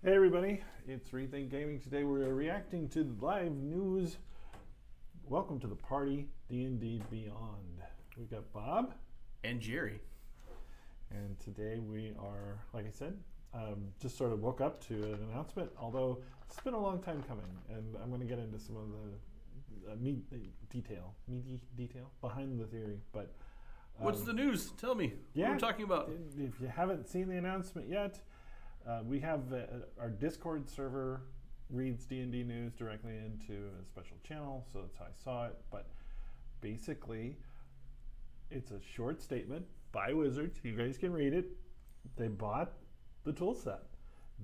Hey everybody, it's Rethink Gaming. Today we're reacting to live news. Welcome to the party, DnDBeyond. We've got Bob. And Jerry. And today we are, like I said, just sort of woke up to an announcement, although it's been a long time coming, and I'm going to get into some of the meaty detail behind the theory. But what's the news? Tell me. Yeah, what are we talking about? If you haven't seen the announcement yet, we have our Discord server reads D&D news directly into a special channel, so that's how I saw it. But basically, it's a short statement by Wizards. You guys can read it. They bought the tool set.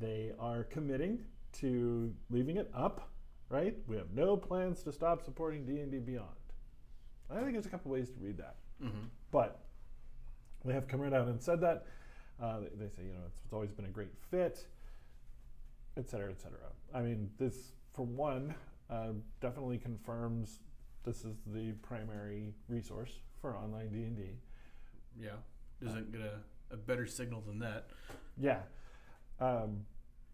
They are committing to leaving it up, right? We have no plans to stop supporting DnDBeyond. I think there's a couple ways to read that. Mm-hmm. But they have come right out and said that. They say, it's always been a great fit, et cetera, et cetera. I mean, this, for one, definitely confirms this is the primary resource for online D&D. Yeah, doesn't get a better signal than that. Yeah.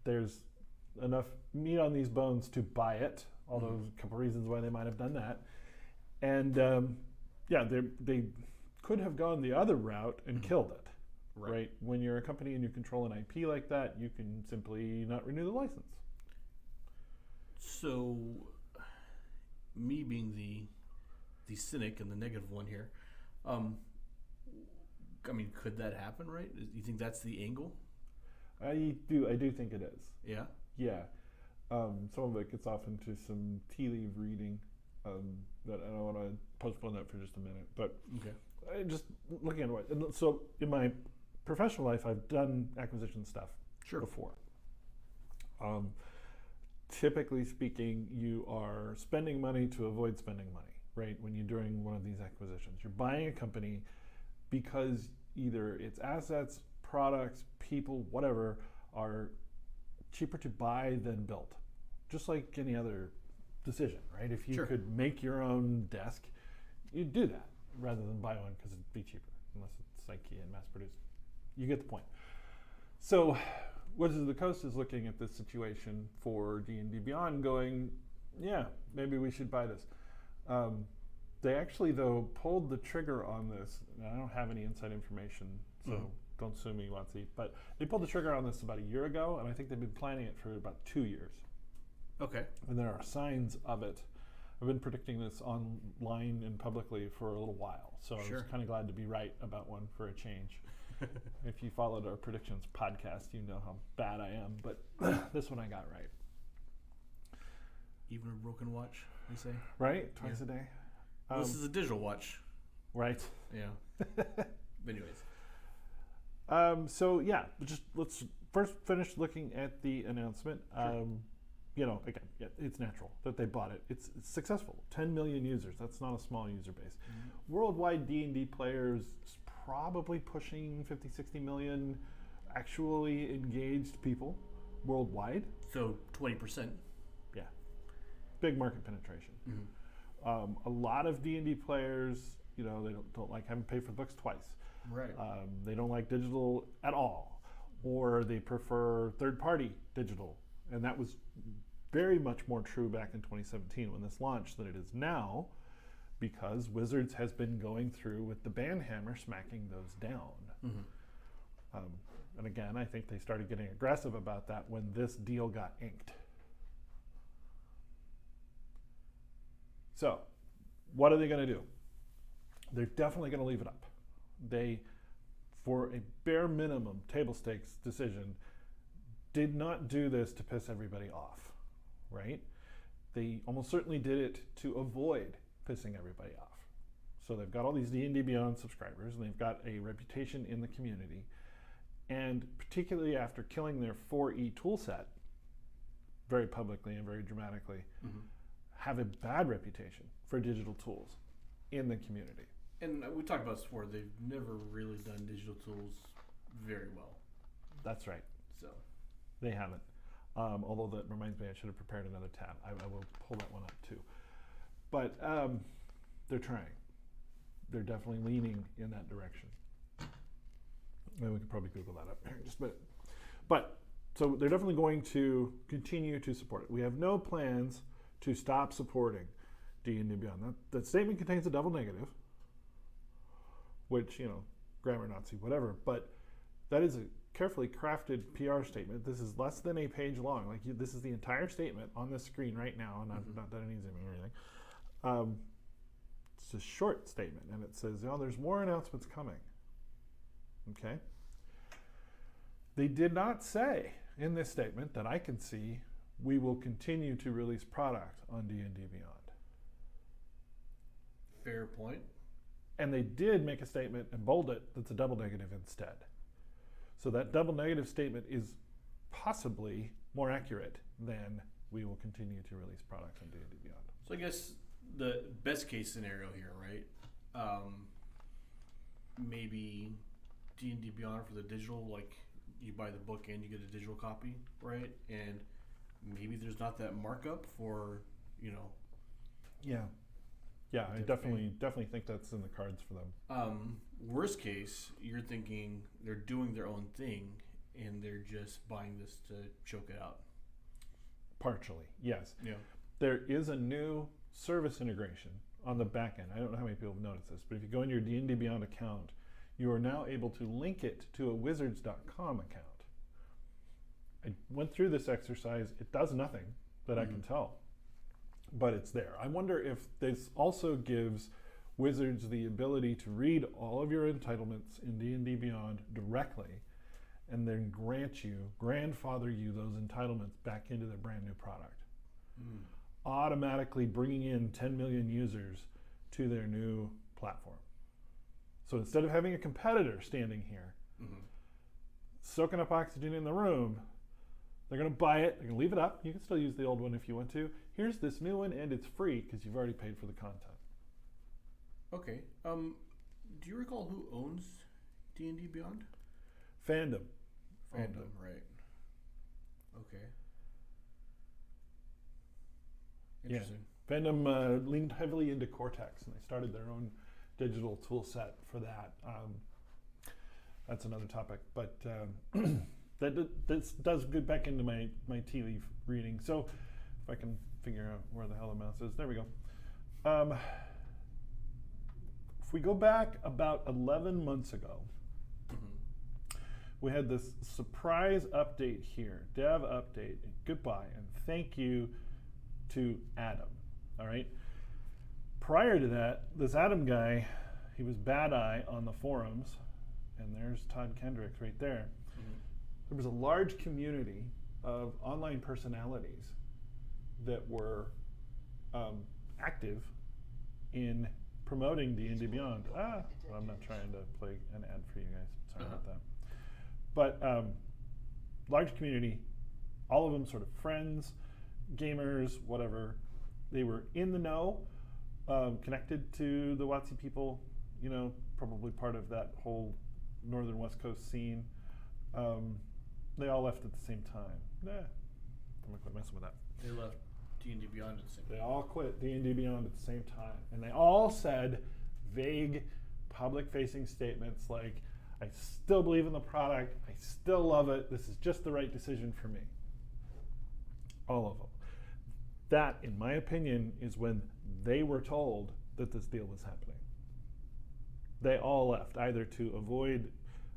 There's enough meat on these bones to buy it, although there's a couple reasons why they might have done that. And they could have gone the other route and killed it. Right. When you're a company and you control an IP like that, you can simply not renew the license. So, me being the cynic and the negative one here, I mean, could that happen? Right? Do you think that's the angle? I do think it is. Yeah. Yeah. Some of it gets off into some tea leaf reading. That I don't want to postpone that for just a minute, but okay. Just looking at what. So in my professional life, I've done acquisition stuff before. Typically speaking, you are spending money to avoid spending money, right? When you're doing one of these acquisitions, you're buying a company because either its assets, products, people, whatever, are cheaper to buy than build. Just like any other decision, right? If you could make your own desk, you'd do that rather than buy one because it'd be cheaper, unless it's IKEA and mass produced. You get the point. So Wizards of the Coast is looking at this situation for DnDBeyond going, yeah, maybe we should buy this. They actually, though, pulled the trigger on this. And I don't have any inside information, so don't sue me, WotC. But they pulled the trigger on this about a year ago, and I think they've been planning it for about 2 years. Okay. And there are signs of it. I've been predicting this online and publicly for a little while, so I was kind of glad to be right about one for a change. If you followed our predictions podcast, you know how bad I am, but this one I got right. Even a broken watch, they say? Right? Twice a day. This is a digital watch. Right. Yeah. But anyways. So yeah, just let's first finish looking at the announcement. Again, it's natural that they bought it. It's successful. 10 million users. That's not a small user base. Worldwide D&D players, probably pushing 50, 60 million actually engaged people worldwide. So 20%. Yeah. Big market penetration. A lot of D&D players, they don't like having to pay for the books twice. Right. They don't like digital at all, or they prefer third-party digital. And that was very much more true back in 2017 when this launched than it is now, because Wizards has been going through with the ban hammer smacking those down. And again, I think they started getting aggressive about that when this deal got inked. So, what are they going to do? They're definitely going to leave it up. They, for a bare minimum table stakes decision, did not do this to piss everybody off, right? They almost certainly did it to avoid pissing everybody off. So they've got all these DnDBeyond subscribers, and they've got a reputation in the community. And particularly after killing their 4E toolset very publicly and very dramatically, have a bad reputation for digital tools in the community. And we talked about this before. They've never really done digital tools very well. That's right. So they haven't. Although that reminds me, I should have prepared another tab. I will pull that one up too. But they're trying. They're definitely leaning in that direction. And we could probably Google that up here in just a minute. But So they're definitely going to continue to support it. We have no plans to stop supporting DnDBeyond. That statement contains a double negative, which, grammar Nazi, whatever, but that is a carefully crafted PR statement. This is less than a page long. This is the entire statement on the screen right now, and I've not done any zooming or anything. It's a short statement, and it says, there's more announcements coming. Okay? They did not say in this statement that I can see we will continue to release product on DnDBeyond. Fair point. And they did make a statement and bold it that's a double negative instead. So that double negative statement is possibly more accurate than we will continue to release products on DnDBeyond. So I guess the best case scenario here, right? Maybe DnDBeyond for the digital, like you buy the book and you get a digital copy, right? And maybe there's not that markup for, Yeah, I definitely think that's in the cards for them. Worst case, you're thinking they're doing their own thing and they're just buying this to choke it out. Partially, yes. Yeah. There is a new service integration on the back end. I don't know how many people have noticed this, but if you go in your DnDBeyond account, you are now able to link it to a wizards.com account. I went through this exercise. It does nothing that I can tell, but it's there. I wonder if this also gives Wizards the ability to read all of your entitlements in DnDBeyond directly and then grandfather you those entitlements back into their brand new product. Automatically bringing in 10 million users to their new platform. So instead of having a competitor standing here, soaking up oxygen in the room, they're going to buy it, they're going to leave it up. You can still use the old one if you want to. Here's this new one, and it's free because you've already paid for the content. Okay. Do you recall who owns DnDBeyond? Fandom, right. Okay. Interesting. Yeah. Fandom leaned heavily into Cortex, and they started their own digital tool set for that. That's another topic, but this does get back into my tea leaf reading. So if I can figure out where the hell the mouse is, there we go. If we go back about 11 months ago, we had this surprise update here, dev update, and goodbye, and thank you to Adam, all right? Prior to that, this Adam guy, he was Bad Eye on the forums, and there's Todd Kendricks right there. There was a large community of online personalities that were active in promoting DnDBeyond. I'm not trying to play an ad for you guys. Sorry about that. But large community, all of them sort of friends, gamers, whatever. They were in the know, connected to the WotC people, probably part of that whole northern West Coast scene. They all left at the same time. I'm gonna quit messing with that. They left DnDBeyond at the same time. They all quit DnDBeyond at the same time. And they all said vague public-facing statements like, I still believe in the product, I still love it, this is just the right decision for me. All of them. That, in my opinion, is when they were told that this deal was happening. They all left, either to avoid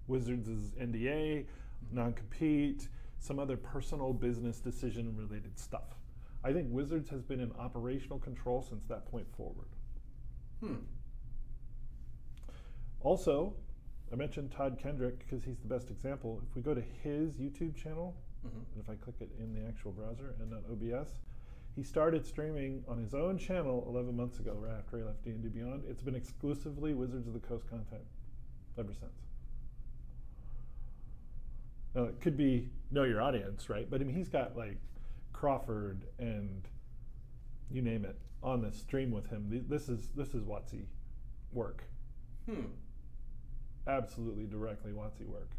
Wizards' NDA, non-compete, some other personal business decision-related stuff. I think Wizards has been in operational control since that point forward. Also, I mentioned Todd Kendrick because he's the best example. If we go to his YouTube channel, and if I click it in the actual browser and not OBS, he started streaming on his own channel 11 months ago, right after he left DnDBeyond. It's been exclusively Wizards of the Coast content ever since. Now, it could be know your audience, right? But I mean, he's got like Crawford and you name it on the stream with him. This is WotC work. Absolutely directly WotC work.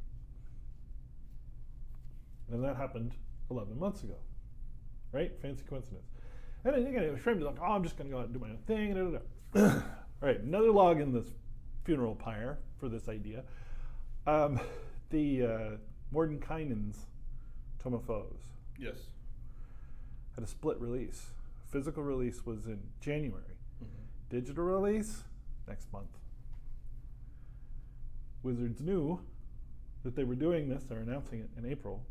And that happened 11 months ago, right? Fancy coincidence. And then again, it was framed like, oh, I'm just going to go out and do my own thing. All right, another log in this funeral pyre for this idea. The Mordenkainen's Tomophones. Yes. Had a split release. Physical release was in January. Mm-hmm. Digital release next month. Wizards knew that they were doing this, they're announcing it in April,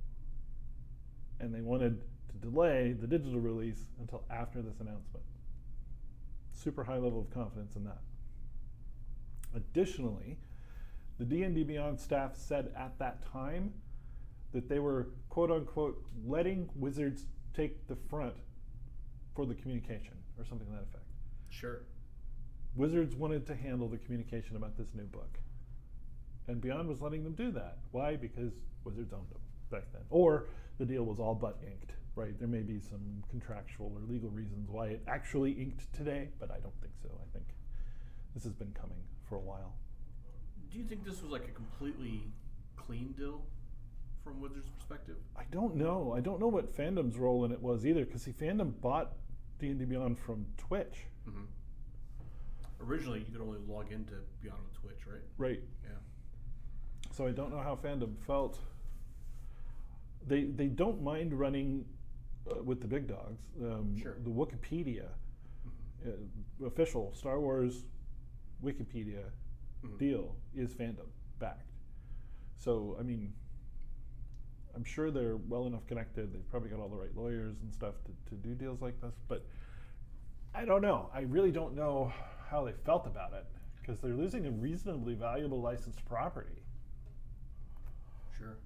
and they wanted to delay the digital release until after this announcement. Super high level of confidence in that. Additionally, the DnDBeyond staff said at that time that they were, quote unquote, letting Wizards take the front for the communication, or something to that effect. Sure. Wizards wanted to handle the communication about this new book. And Beyond was letting them do that. Why? Because Wizards owned them back then. Or the deal was all but inked, right? There may be some contractual or legal reasons why it actually inked today, but I don't think so. I think this has been coming for a while. Do you think this was like a completely clean deal from Wizards' perspective? I don't know. I don't know what Fandom's role in it was either, because see, Fandom bought D&D Beyond from Twitch. Mm-hmm. Originally, you could only log into Beyond with Twitch, right? Right. Yeah. So I don't know how Fandom felt. They don't mind running with the big dogs. Sure. The Wikipedia, official Star Wars Wikipedia deal is Fandom backed. So, I mean, I'm sure they're well enough connected. They've probably got all the right lawyers and stuff to do deals like this. But I don't know. I really don't know how they felt about it, because they're losing a reasonably valuable licensed property. Sure.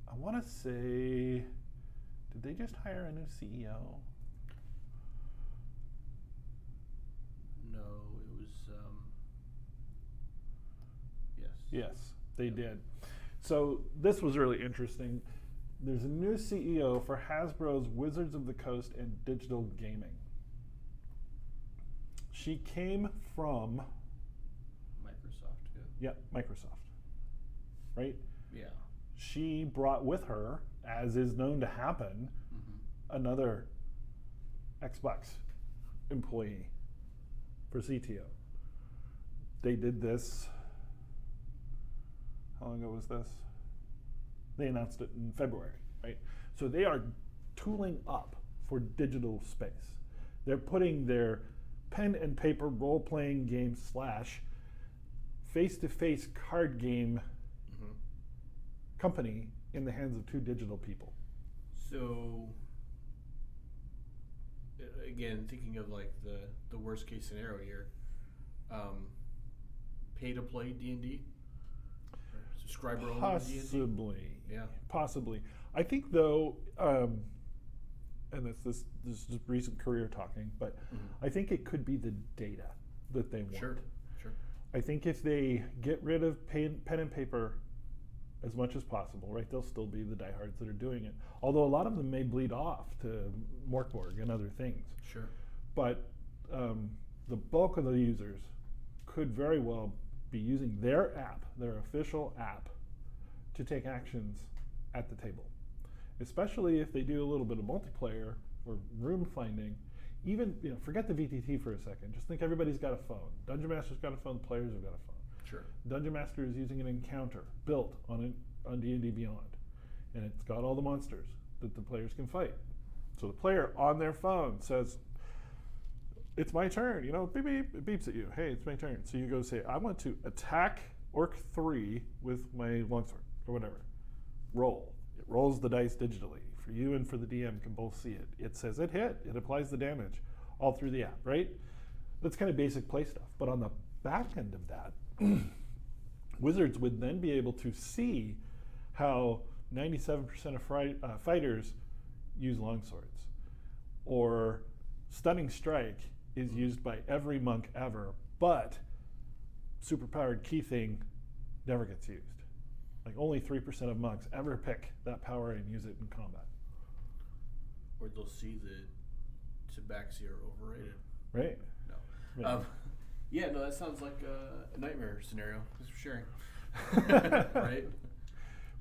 I want to say, did they just hire a new CEO? No, it was, yes. Yes, they did. So this was really interesting. There's a new CEO for Hasbro's Wizards of the Coast and Digital Gaming. She came from Microsoft, yeah. Microsoft, right? Yeah. She brought with her, as is known to happen, another Xbox employee for CTO. They did this, how long ago was this? They announced it in February, right? So they are tooling up for digital space. They're putting their pen and paper role-playing game / face-to-face card game company in the hands of two digital people. So, again, thinking of like the worst case scenario here, pay to play D&D, subscriber only D&D. Possibly, yeah, possibly. I think though, and this is just recent career talking, but I think it could be the data that they want. Sure. I think if they get rid of pen and paper as much as possible, right? They'll still be the diehards that are doing it. Although a lot of them may bleed off to Morkborg and other things. Sure. But the bulk of the users could very well be using their app, their official app, to take actions at the table. Especially if they do a little bit of multiplayer or room finding. Even, forget the VTT for a second. Just think everybody's got a phone. Dungeon Master's got a phone, the players have got a phone. Sure. Dungeon Master is using an encounter built on D&D Beyond, and it's got all the monsters that the players can fight. So the player on their phone says, "It's my turn." Beep beep, it beeps at you. "Hey, it's my turn." So you go say, "I want to attack Orc 3 with my longsword," or whatever. Roll. It rolls the dice digitally. For you and for the DM can both see it. It says it hit. It applies the damage all through the app, right? That's kind of basic play stuff. But on the back end of that, Wizards would then be able to see how 97% of fighters use longswords, or Stunning Strike is used by every monk ever, but superpowered key thing never gets used. Like only 3% of monks ever pick that power and use it in combat. Or they'll see the Tabaxi are overrated. Right? No. Right. Yeah, no, that sounds like a nightmare scenario. Thanks for sharing. Right?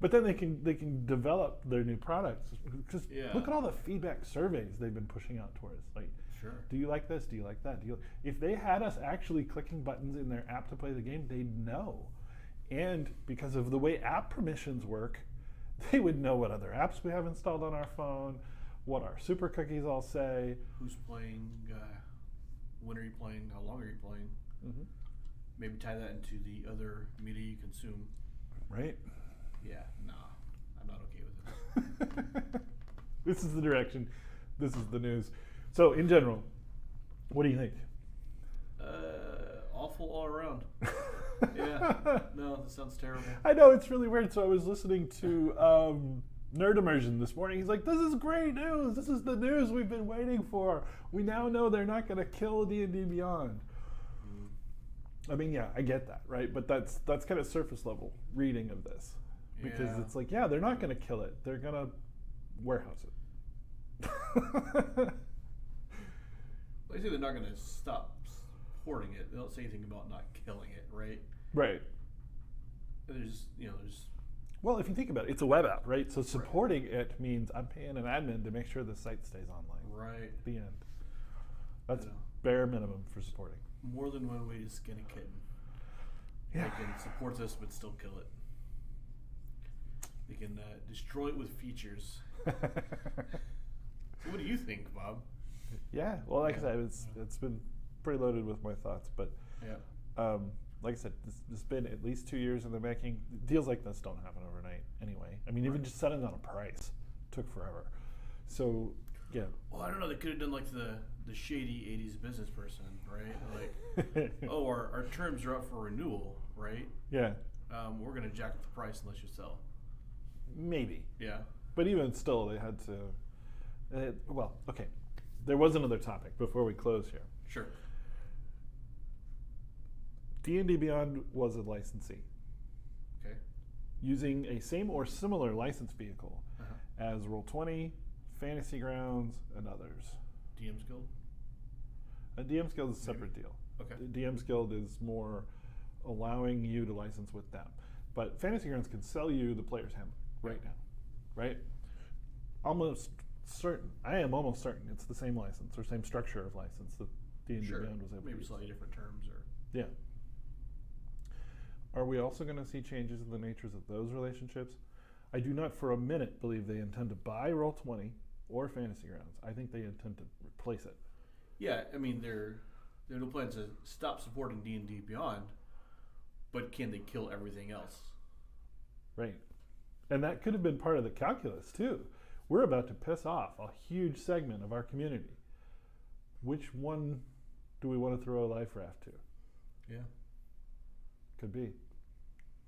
But then they can develop their new products. Because Yeah. look at all the feedback surveys they've been pushing out towards. Like, Sure. do you like this? Do you like that? If they had us actually clicking buttons in their app to play the game, they'd know. And because of the way app permissions work, they would know what other apps we have installed on our phone, what our super cookies all say. Who's playing? When are you playing? How long are you playing? Mm-hmm. Maybe tie that into the other media you consume. Right? Yeah, nah, I'm not okay with it. This is the direction. This is the news. So, in general, what do you think? Awful all around. Yeah, no, that sounds terrible. I know, it's really weird. So I was listening to Nerd Immersion this morning. He's like, this is great news. This is the news we've been waiting for. We now know they're not going to kill D&D Beyond. I mean, yeah, I get that, right? But that's kind of surface level reading of this. Because it's like, yeah, they're not going to kill it. They're going to warehouse it. They say they're not going to stop supporting it. They don't say anything about not killing it, right? Right. There's. Well, if you think about it, it's a web app, right? So supporting it means I'm paying an admin to make sure the site stays online. Right. The end. That's bare minimum for supporting. More than one way to skin a kitten. Yeah. They can support this but still kill it. They can destroy it with features. So what do you think, Bob? Yeah. Well, like I said, it's been pretty loaded with my thoughts, but like I said, this has been at least 2 years in the making. Deals like this don't happen overnight anyway. I mean, even just settling on a price took forever. So, yeah. Well, I don't know. They could have done like the shady 80s business person, right? Like, oh, our terms are up for renewal, right? Yeah. We're going to jack up the price unless you sell. Maybe. Yeah. But even still, they had to. Well, okay. There was another topic before we close here. Sure. D&D Beyond was a licensee. Okay. Using a same or similar license vehicle as Roll20, Fantasy Grounds, and others. DM's Guild? A DM's Guild is a separate deal. Okay. The DM's Guild is more allowing you to license with them. But Fantasy Grounds can sell you the player's handbook right now. Right? Almost certain. I am almost certain it's the same license or same structure of license that D&D Beyond was able to maybe use. slightly different terms or. Yeah. Are we also going to see changes in the natures of those relationships? I do not for a minute believe they intend to buy Roll20 or Fantasy Grounds. I think they intend to replace it. Yeah, I mean, there are no plans to stop supporting D&D Beyond, but can they kill everything else? Right. And that could have been part of the calculus, too. We're about to piss off a huge segment of our community. Which one do we want to throw a life raft to? Yeah. Could be.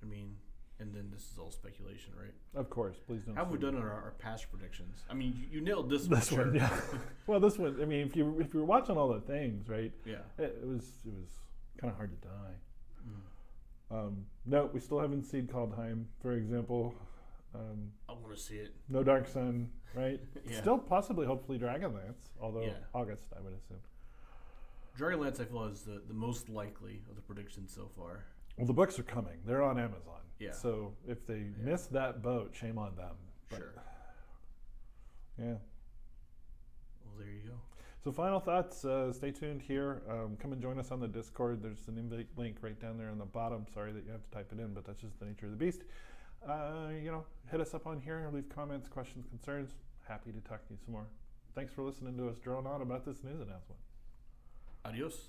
I mean, and then this is all speculation, right? Of course, please don't. How have we done on our past predictions? I mean, you nailed this This one. one, yeah. Well, this one. I mean, if you were watching all the things, right? Yeah. It was kind of hard to die. No, we still haven't seen Kaldheim, for example. I want to see it. No Dark Sun, right? Yeah. Still possibly, hopefully, Dragonlance, although August, I would assume. Dragonlance, I feel, is the most likely of the predictions so far. Well, the books are coming. They're on Amazon. Yeah. So if they miss that boat, shame on them. But, Sure. Yeah. Well, there you go. So final thoughts, stay tuned here. Come and join us on the Discord. There's an invite link right down there on the bottom. Sorry that you have to type it in, but that's just the nature of the beast. Hit us up on here, leave comments, questions, concerns. Happy to talk to you some more. Thanks for listening to us drone on about this news announcement. Adios.